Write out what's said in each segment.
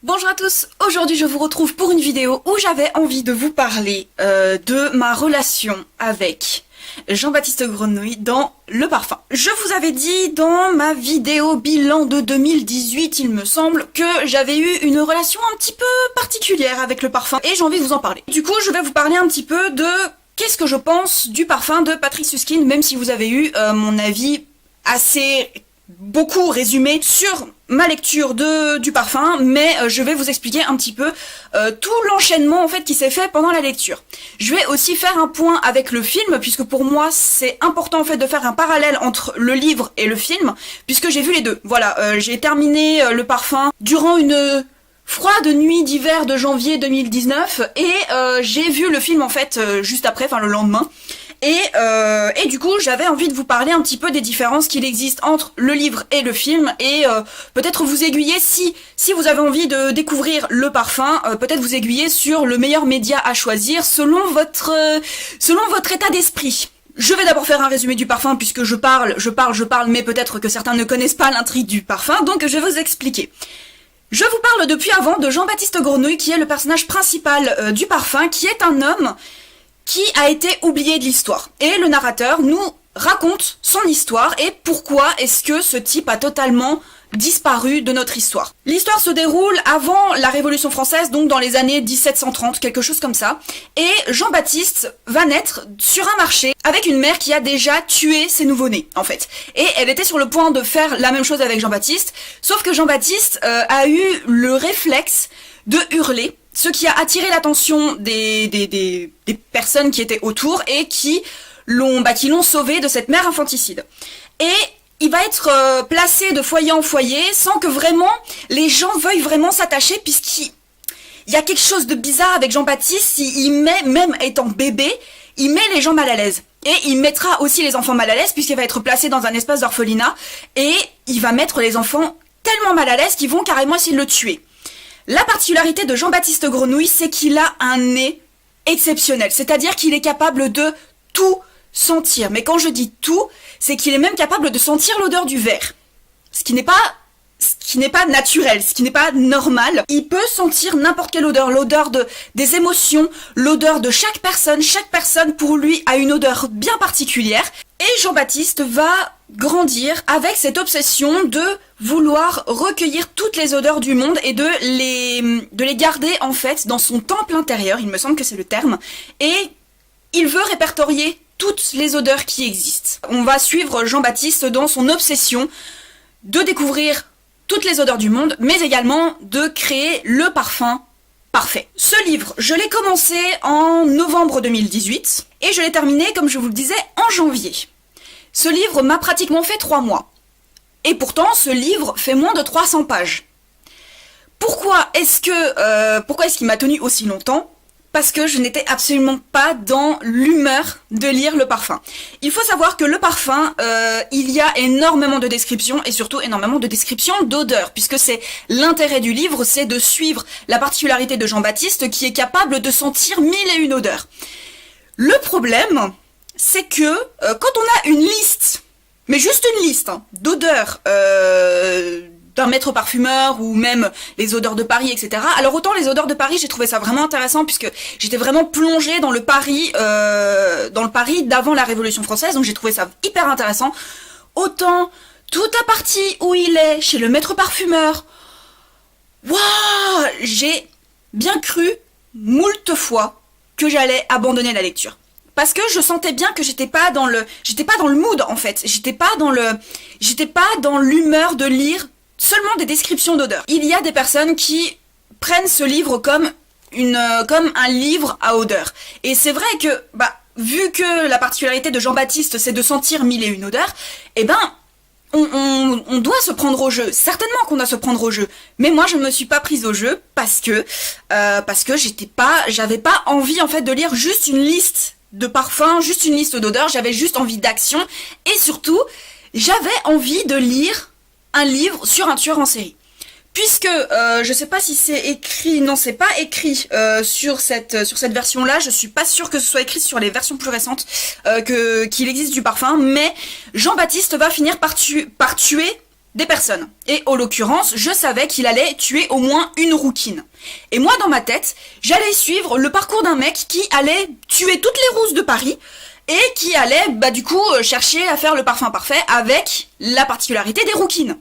Bonjour à tous, aujourd'hui je vous retrouve pour une vidéo où j'avais envie de vous parler de ma relation avec Jean-Baptiste Grenouille dans le parfum. Je vous avais dit dans ma vidéo bilan de 2018, il me semble, que j'avais eu une relation un petit peu particulière avec le parfum et j'ai envie de vous en parler. Du coup je vais vous parler un petit peu de qu'est-ce que je pense du parfum de Patrick Süskind, même si vous avez eu mon avis assez beaucoup résumé sur ma lecture du parfum, mais je vais vous expliquer un petit peu tout l'enchaînement en fait qui s'est fait pendant la lecture. Je vais aussi faire un point avec le film, puisque pour moi c'est important en fait de faire un parallèle entre le livre et le film, puisque j'ai vu les deux. Voilà, j'ai terminé le parfum durant une froide nuit d'hiver de janvier 2019 et j'ai vu le film en fait juste après, enfin le lendemain. Et du coup, j'avais envie de vous parler un petit peu des différences qu'il existe entre le livre et le film, et peut-être vous aiguiller si vous avez envie de découvrir le parfum, peut-être vous aiguiller sur le meilleur média à choisir selon votre état d'esprit. Je vais d'abord faire un résumé du parfum puisque je parle, mais peut-être que certains ne connaissent pas l'intrigue du parfum, donc je vais vous expliquer. Je vous parle depuis avant de Jean-Baptiste Grenouille, qui est le personnage principal du parfum, qui est un homme qui a été oublié de l'histoire. Et le narrateur nous raconte son histoire et pourquoi est-ce que ce type a totalement disparu de notre histoire. L'histoire se déroule avant la Révolution française, donc dans les années 1730, quelque chose comme ça. Et Jean-Baptiste va naître sur un marché avec une mère qui a déjà tué ses nouveau-nés, en fait. Et elle était sur le point de faire la même chose avec Jean-Baptiste, sauf que Jean-Baptiste a eu le réflexe de hurler, ce qui a attiré l'attention des personnes qui étaient autour et qui l'ont sauvé de cette mère infanticide. Et il va être placé de foyer en foyer sans que vraiment les gens veuillent vraiment s'attacher, puisqu'il y a quelque chose de bizarre avec Jean-Baptiste. Il met, même étant bébé, il met les gens mal à l'aise. Et il mettra aussi les enfants mal à l'aise puisqu'il va être placé dans un espace d'orphelinat et il va mettre les enfants tellement mal à l'aise qu'ils vont carrément essayer de le tuer. La particularité de Jean-Baptiste Grenouille, c'est qu'il a un nez exceptionnel, c'est-à-dire qu'il est capable de tout sentir. Mais quand je dis tout, c'est qu'il est même capable de sentir l'odeur du verre, ce qui n'est pas naturel, ce qui n'est pas normal. Il peut sentir n'importe quelle odeur, l'odeur des émotions, l'odeur de chaque personne. Chaque personne pour lui a une odeur bien particulière. Et Jean-Baptiste va grandir avec cette obsession de vouloir recueillir toutes les odeurs du monde et de les garder en fait dans son temple intérieur, il me semble que c'est le terme, et il veut répertorier toutes les odeurs qui existent. On va suivre Jean-Baptiste dans son obsession de découvrir toutes les odeurs du monde, mais également de créer le parfum parfait. Ce livre, je l'ai commencé en novembre 2018 et je l'ai terminé, comme je vous le disais, en janvier. Ce livre m'a pratiquement fait 3 mois. Et pourtant, ce livre fait moins de 300 pages. Pourquoi est-ce qu'il m'a tenu aussi longtemps ? Parce que je n'étais absolument pas dans l'humeur de lire le parfum. Il faut savoir que le parfum, il y a énormément de descriptions et surtout énormément de descriptions d'odeurs, puisque c'est l'intérêt du livre, c'est de suivre la particularité de Jean-Baptiste qui est capable de sentir 1001 odeurs. Le problème, c'est que quand on a une liste, mais juste une liste d'odeurs d'un maître parfumeur ou même les odeurs de Paris, etc. Alors autant les odeurs de Paris, j'ai trouvé ça vraiment intéressant puisque j'étais vraiment plongée dans le Paris d'avant la Révolution française, donc j'ai trouvé ça hyper intéressant. Autant toute la partie où il est chez le maître parfumeur, waouh, j'ai bien cru moult fois que j'allais abandonner la lecture. Parce que je sentais bien que j'étais pas dans le mood en fait, j'étais pas dans l'humeur de lire seulement des descriptions d'odeurs. Il y a des personnes qui prennent ce livre comme un livre à odeur. Et c'est vrai que, vu que la particularité de Jean-Baptiste, c'est de sentir 1001 odeurs, on doit se prendre au jeu. Certainement qu'on doit se prendre au jeu. Mais moi, je ne me suis pas prise au jeu parce que j'avais pas envie, en fait, de lire juste une liste de parfums, juste une liste d'odeurs. J'avais juste envie d'action. Et surtout, j'avais envie de lire un livre sur un tueur en série. Puisque, je sais pas si c'est écrit, non c'est pas écrit sur cette version-là, je suis pas sûre que ce soit écrit sur les versions plus récentes qu'il existe du parfum, mais Jean-Baptiste va finir par tuer des personnes. Et en l'occurrence, je savais qu'il allait tuer au moins une rouquine. Et moi, dans ma tête, j'allais suivre le parcours d'un mec qui allait tuer toutes les rousses de Paris et qui allait, du coup, chercher à faire le parfum parfait avec la particularité des rouquines.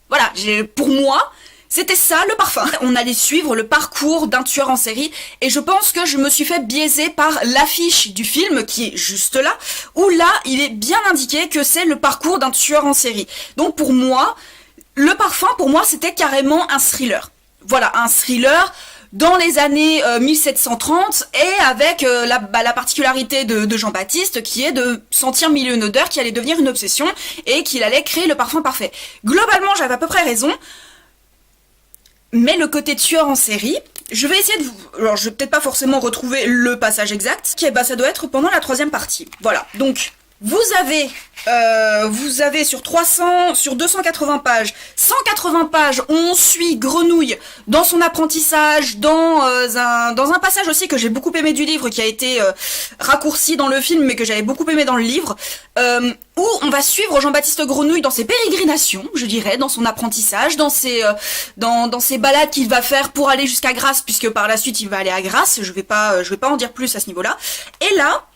Voilà, pour moi, c'était ça le parfum. On allait suivre le parcours d'un tueur en série et je pense que je me suis fait biaiser par l'affiche du film qui est juste là, où là, il est bien indiqué que c'est le parcours d'un tueur en série. Donc pour moi, le parfum, pour moi, c'était carrément un thriller. Voilà, un thriller dans les années 1730 et avec la particularité de Jean-Baptiste qui est de sentir mille et une odeurs, qui allait devenir une obsession et qu'il allait créer le parfum parfait. Globalement, j'avais à peu près raison. Mais le côté tueur en série, je vais essayer de vous... Alors, je vais peut-être pas forcément retrouver le passage exact, ça doit être pendant la 3e partie. Voilà, donc, vous avez sur 280 pages, 180 pages, on suit Grenouille dans son apprentissage, dans un passage aussi que j'ai beaucoup aimé du livre, qui a été raccourci dans le film, mais que j'avais beaucoup aimé dans le livre, où on va suivre Jean-Baptiste Grenouille dans ses pérégrinations, je dirais, dans son apprentissage, dans ses balades qu'il va faire pour aller jusqu'à Grasse, puisque par la suite il va aller à Grasse, je vais pas en dire plus à ce niveau-là. Et là,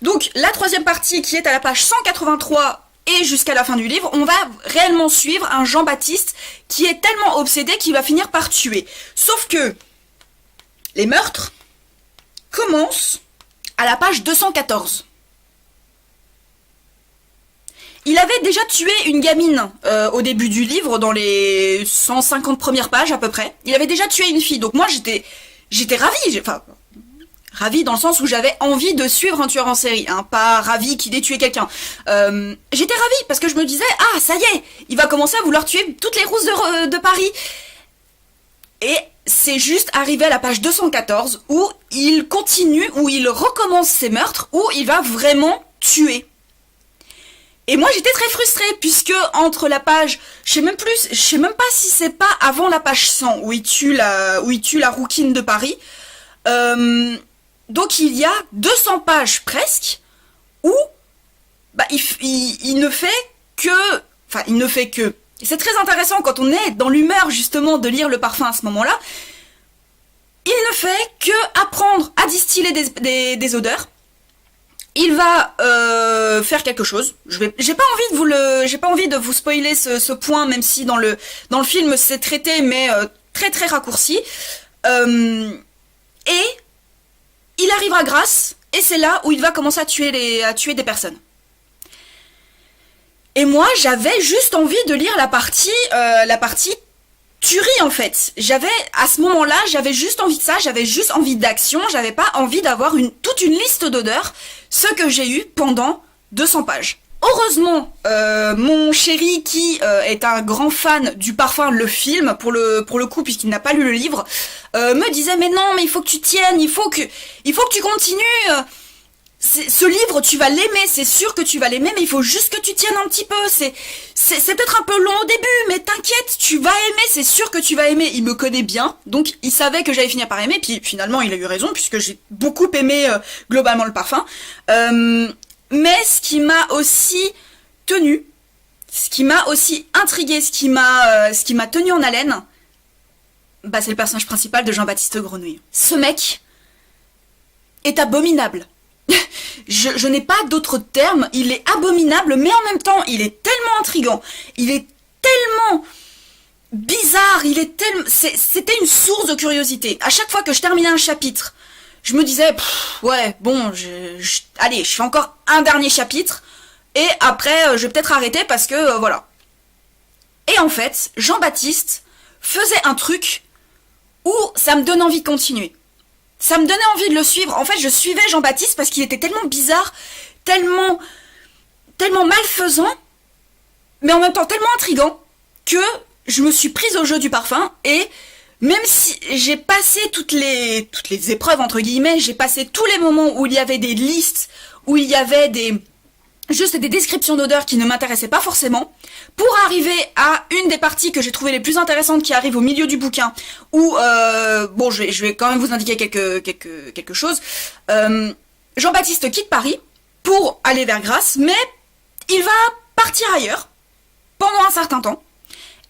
donc la 3e partie qui est à la page 183 et jusqu'à la fin du livre, on va réellement suivre un Jean-Baptiste qui est tellement obsédé qu'il va finir par tuer. Sauf que les meurtres commencent à la page 214. Il avait déjà tué une gamine au début du livre, dans les 150 premières pages à peu près. Il avait déjà tué une fille, donc moi j'étais ravie, ravie dans le sens où j'avais envie de suivre un tueur en série, hein, pas ravie qu'il ait tué quelqu'un. J'étais ravie parce que je me disais, ah ça y est, il va commencer à vouloir tuer toutes les rousses de Paris. Et c'est juste arrivé à la page 214 où il continue, où il recommence ses meurtres, où il va vraiment tuer. Et moi j'étais très frustrée puisque entre la page, je sais même pas si c'est pas avant la page 100 où il tue la rouquine de Paris. Donc il y a 200 pages presque où il ne fait que... C'est très intéressant quand on est dans l'humeur justement de lire le parfum à ce moment-là. Il ne fait que apprendre à distiller des odeurs. Il va faire quelque chose. J'ai pas envie de vous spoiler ce point, même si dans le film c'est traité, mais très très raccourci. Et il arrive à Grasse, et c'est là où il va commencer à tuer des personnes. Et moi, j'avais juste envie de lire la partie tuerie en fait. À ce moment-là, j'avais juste envie de ça, j'avais juste envie d'action, j'avais pas envie d'avoir toute une liste d'odeurs, ce que j'ai eu pendant 200 pages. Heureusement, mon chéri qui est un grand fan du parfum, le film, pour le coup, puisqu'il n'a pas lu le livre, me disait mais non, mais il faut que tu tiennes, il faut que tu continues. Ce livre, tu vas l'aimer, c'est sûr que tu vas l'aimer, mais il faut juste que tu tiennes un petit peu. C'est peut-être un peu long au début, mais t'inquiète, tu vas aimer, c'est sûr que tu vas aimer. Il me connaît bien, donc il savait que j'allais finir par aimer, puis finalement il a eu raison, puisque j'ai beaucoup aimé globalement le parfum. Mais ce qui m'a aussi tenu, ce qui m'a aussi intrigué, ce qui m'a tenu en haleine, c'est le personnage principal de Jean-Baptiste Grenouille. Ce mec est abominable. Je n'ai pas d'autre terme, il est abominable, mais en même temps, il est tellement intriguant, il est tellement bizarre, c'était une source de curiosité. À chaque fois que je terminais un chapitre, je me disais, ouais, bon, allez, je fais encore un dernier chapitre, et après, je vais peut-être arrêter parce que, voilà. Et en fait, Jean-Baptiste faisait un truc où ça me donne envie de continuer. Ça me donnait envie de le suivre. En fait, je suivais Jean-Baptiste parce qu'il était tellement bizarre, tellement malfaisant, mais en même temps tellement intriguant, que je me suis prise au jeu du parfum, et même si j'ai passé toutes les épreuves, entre guillemets, j'ai passé tous les moments où il y avait des listes, où il y avait juste des descriptions d'odeurs qui ne m'intéressaient pas forcément, pour arriver à une des parties que j'ai trouvées les plus intéressantes qui arrive au milieu du bouquin, où, je vais quand même vous indiquer quelque chose. Jean-Baptiste quitte Paris pour aller vers Grasse, mais il va partir ailleurs pendant un certain temps.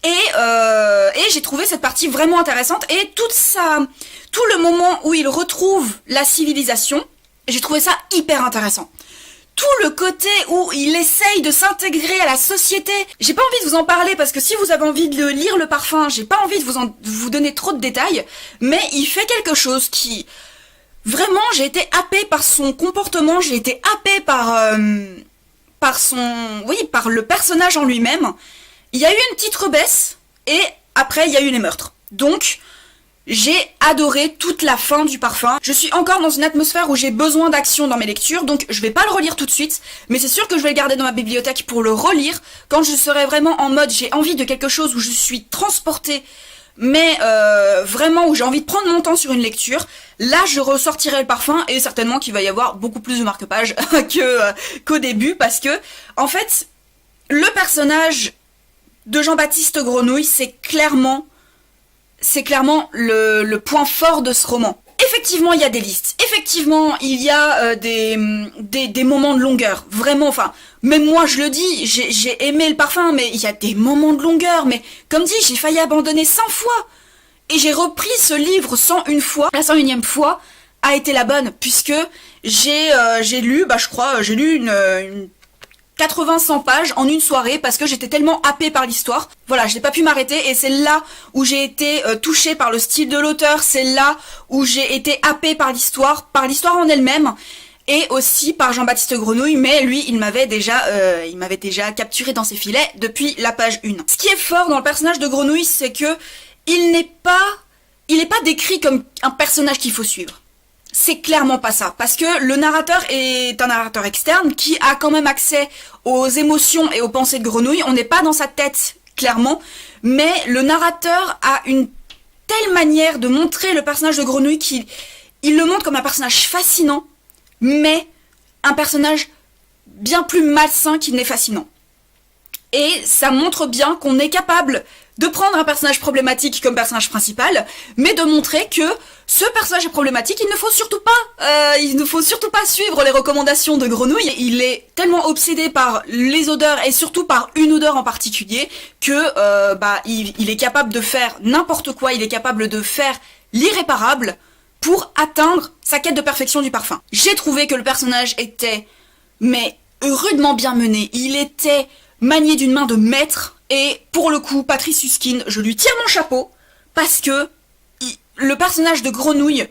Et j'ai trouvé cette partie vraiment intéressante, et tout le moment où il retrouve la civilisation, j'ai trouvé ça hyper intéressant. Tout le côté où il essaye de s'intégrer à la société. J'ai pas envie de vous en parler parce que si vous avez envie de lire Le Parfum, j'ai pas envie de vous donner trop de détails, mais il fait quelque chose qui... Vraiment, j'ai été happée par son comportement, j'ai été happée par le personnage en lui-même. Il y a eu une petite rebaisse, et après il y a eu les meurtres. Donc, j'ai adoré toute la fin du Parfum. Je suis encore dans une atmosphère où j'ai besoin d'action dans mes lectures, donc je vais pas le relire tout de suite, mais c'est sûr que je vais le garder dans ma bibliothèque pour le relire, quand je serai vraiment en mode j'ai envie de quelque chose où je suis transportée, mais vraiment où j'ai envie de prendre mon temps sur une lecture. Là, je ressortirai le Parfum, et certainement qu'il va y avoir beaucoup plus de marque-pages qu'au début, parce que, en fait, le personnage de Jean-Baptiste Grenouille, c'est clairement le point fort de ce roman. Effectivement, il y a des listes. Effectivement, il y a des moments de longueur. Vraiment, enfin, même moi je le dis, j'ai aimé le Parfum, mais il y a des moments de longueur. Mais comme dit, j'ai failli abandonner 100 fois. Et j'ai repris ce livre 101 fois. La 101e fois a été la bonne, puisque j'ai lu, je crois, j'ai lu une 80-100 pages en une soirée parce que j'étais tellement happée par l'histoire. Voilà, je n'ai pas pu m'arrêter, et c'est là où j'ai été touchée par le style de l'auteur, c'est là où j'ai été happée par l'histoire en elle-même, et aussi par Jean-Baptiste Grenouille, mais lui, il m'avait déjà capturé dans ses filets depuis la page 1. Ce qui est fort dans le personnage de Grenouille, c'est que il n'est pas décrit comme un personnage qu'il faut suivre. C'est clairement pas ça, parce que le narrateur est un narrateur externe qui a quand même accès aux émotions et aux pensées de Grenouille. On n'est pas dans sa tête, clairement, mais le narrateur a une telle manière de montrer le personnage de Grenouille qu'il le montre comme un personnage fascinant, mais un personnage bien plus malsain qu'il n'est fascinant. Et ça montre bien qu'on est capable de prendre un personnage problématique comme personnage principal, mais de montrer que ce personnage est problématique, il ne faut surtout pas suivre les recommandations de Grenouille. Il est tellement obsédé par les odeurs, et surtout par une odeur en particulier, que il est capable de faire n'importe quoi, il est capable de faire l'irréparable pour atteindre sa quête de perfection du parfum. J'ai trouvé que le personnage était, mais rudement bien mené, il était manié d'une main de maître. Et pour le coup, Patrice Süskind, je lui tire mon chapeau, parce que le personnage de Grenouille,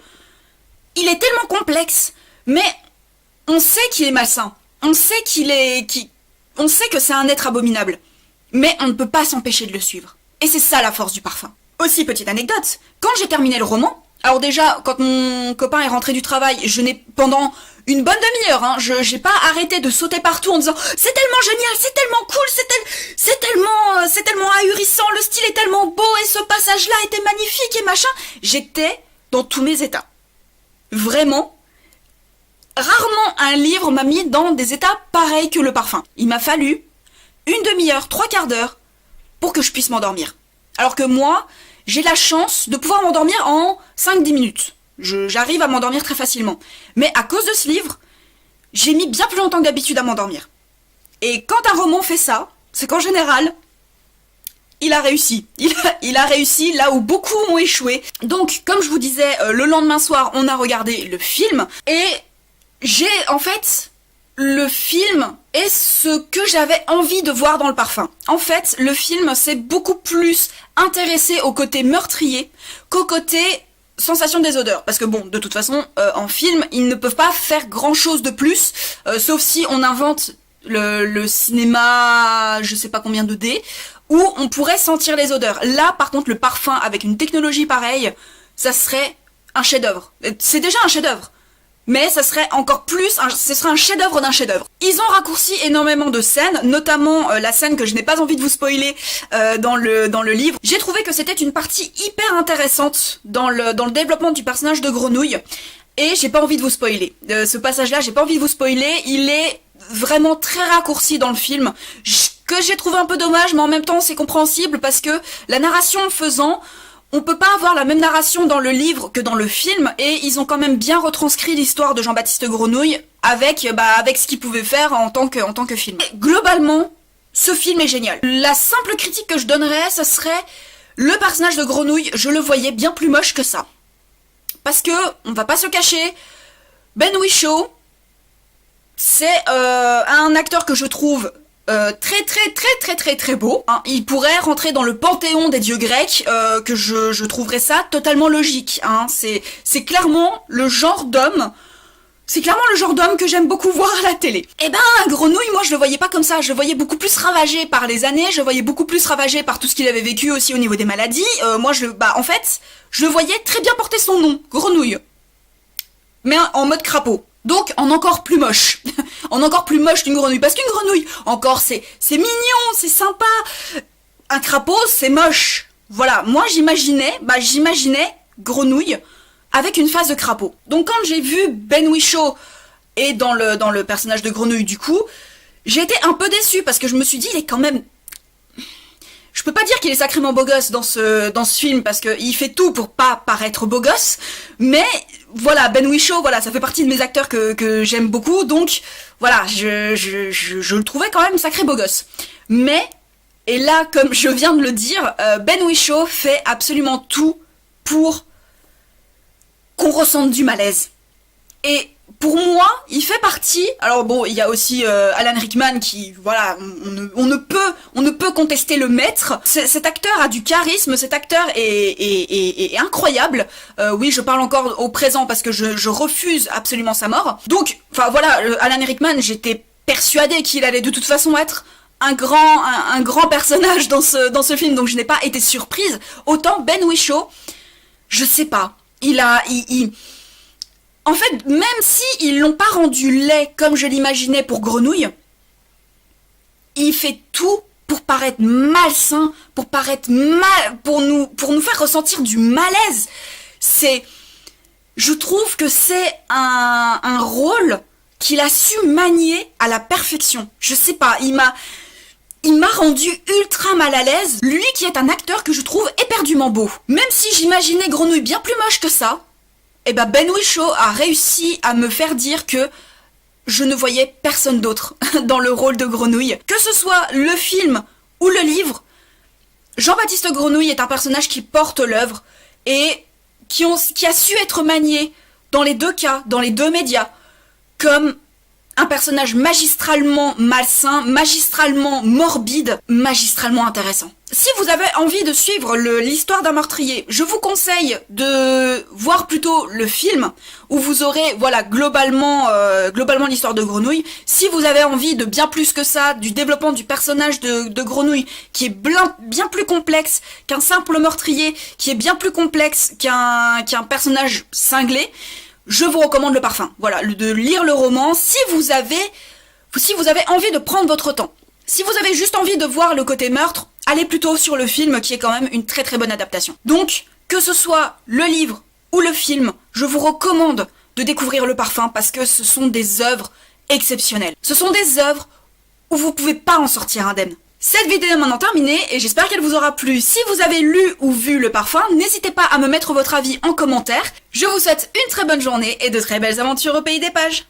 il est tellement complexe, mais on sait qu'il est malsain, on sait on sait que c'est un être abominable, mais on ne peut pas s'empêcher de le suivre. Et c'est ça la force du parfum. Aussi, petite anecdote, quand j'ai terminé le roman, alors déjà, quand mon copain est rentré du travail, pendant une bonne demi-heure, j'ai pas arrêté de sauter partout en disant c'est tellement génial, c'est tellement cool, c'est tellement ahurissant, le style est tellement beau, et ce passage-là était magnifique et machin. J'étais dans tous mes états. Vraiment, rarement un livre m'a mis dans des états pareils que le parfum. Il m'a fallu une demi-heure, 3/4 d'heure pour que je puisse m'endormir. Alors que moi, j'ai la chance de pouvoir m'endormir en 5-10 minutes. J'arrive à m'endormir très facilement. Mais à cause de ce livre, j'ai mis bien plus longtemps que d'habitude à m'endormir. Et quand un roman fait ça, c'est qu'en général, il a réussi. Il a réussi là où beaucoup ont échoué. Donc, comme je vous disais, le lendemain soir, on a regardé le film. Et le film est ce que j'avais envie de voir dans le parfum. En fait, le film s'est beaucoup plus intéressé au côté meurtrier qu'au côté sensation des odeurs. Parce que bon, de toute façon, en film, ils ne peuvent pas faire grand chose de plus, sauf si on invente le cinéma, je sais pas combien de D, où on pourrait sentir les odeurs. Là, par contre, le parfum, avec une technologie pareille, ça serait un chef-d'œuvre. C'est déjà un chef-d'œuvre. Mais ça serait encore plus, ce serait un chef-d'œuvre d'un chef-d'œuvre. Ils ont raccourci énormément de scènes, notamment la scène que je n'ai pas envie de vous spoiler dans le livre. J'ai trouvé que c'était une partie hyper intéressante dans le développement du personnage de Grenouille, et j'ai pas envie de vous spoiler. Ce passage-là, j'ai pas envie de vous spoiler, il est vraiment très raccourci dans le film, que j'ai trouvé un peu dommage, mais en même temps c'est compréhensible parce que la narration faisant, on peut pas avoir la même narration dans le livre que dans le film, et ils ont quand même bien retranscrit l'histoire de Jean-Baptiste Grenouille avec ce qu'ils pouvaient faire en tant que film. Et globalement, ce film est génial. La simple critique que je donnerais, ce serait le personnage de Grenouille, je le voyais bien plus moche que ça. Parce que, on va pas se cacher, Ben Whishaw, c'est un acteur que je trouve très beau. Hein. Il pourrait rentrer dans le panthéon des dieux grecs, que je trouverais ça totalement logique. Hein. C'est clairement le genre d'homme. C'est clairement le genre d'homme que j'aime beaucoup voir à la télé. Et ben, Grenouille, moi je le voyais pas comme ça, je le voyais beaucoup plus ravagé par les années, je le voyais beaucoup plus ravagé par tout ce qu'il avait vécu aussi au niveau des maladies. Moi en fait, je le voyais très bien porter son nom, Grenouille. Mais en mode crapaud. Donc en encore plus moche. En encore plus moche qu'une grenouille. Parce qu'une grenouille, encore c'est mignon, c'est sympa. Un crapaud, c'est moche. Voilà, moi j'imaginais Grenouille avec une face de crapaud. Donc quand j'ai vu Ben Whishaw et dans le personnage de Grenouille du coup, j'ai été un peu déçue parce que je me suis dit, il est quand même... Je peux pas dire qu'il est sacrément beau gosse dans ce film parce qu'il fait tout pour pas paraître beau gosse, mais voilà, Ben Whishaw, voilà, ça fait partie de mes acteurs que j'aime beaucoup, donc voilà, je le trouvais quand même sacré beau gosse. Mais, et là, comme je viens de le dire, Ben Whishaw fait absolument tout pour qu'on ressente du malaise. Et pour moi, il fait partie... Alors bon, il y a aussi Alan Rickman qui... Voilà, on ne peut contester le maître. Cet acteur a du charisme, cet acteur est incroyable. Oui, je parle encore au présent parce que je refuse absolument sa mort. Donc, enfin voilà, Alan Rickman, j'étais persuadée qu'il allait de toute façon être un grand personnage dans ce film, donc je n'ai pas été surprise. Autant Ben Whishaw, je sais pas, en fait, même si ils l'ont pas rendu laid comme je l'imaginais pour Grenouille, il fait tout pour paraître malsain, pour nous faire ressentir du malaise. Je trouve que c'est un rôle qu'il a su manier à la perfection. Je sais pas, il m'a rendu ultra mal à l'aise, lui qui est un acteur que je trouve éperdument beau. Même si j'imaginais Grenouille bien plus moche que ça, et Ben Whishaw a réussi à me faire dire que je ne voyais personne d'autre dans le rôle de Grenouille. Que ce soit le film ou le livre, Jean-Baptiste Grenouille est un personnage qui porte l'œuvre et qui a su être manié dans les deux cas, dans les deux médias, comme un personnage magistralement malsain, magistralement morbide, magistralement intéressant. Si vous avez envie de suivre l'histoire d'un meurtrier, je vous conseille de voir plutôt le film, où vous aurez, voilà, globalement l'histoire de Grenouille. Si vous avez envie de bien plus que ça, du développement du personnage de Grenouille, qui est bien plus complexe qu'un simple meurtrier, qui est bien plus complexe qu'un personnage cinglé, je vous recommande Le Parfum. Voilà, de lire le roman si vous avez envie de prendre votre temps. Si vous avez juste envie de voir le côté meurtre, allez plutôt sur le film qui est quand même une très bonne adaptation. Donc, que ce soit le livre ou le film, je vous recommande de découvrir Le Parfum parce que ce sont des œuvres exceptionnelles. Ce sont des œuvres où vous pouvez pas en sortir indemne. Cette vidéo est maintenant terminée et j'espère qu'elle vous aura plu. Si vous avez lu ou vu Le Parfum, n'hésitez pas à me mettre votre avis en commentaire. Je vous souhaite une très bonne journée et de très belles aventures au pays des pages.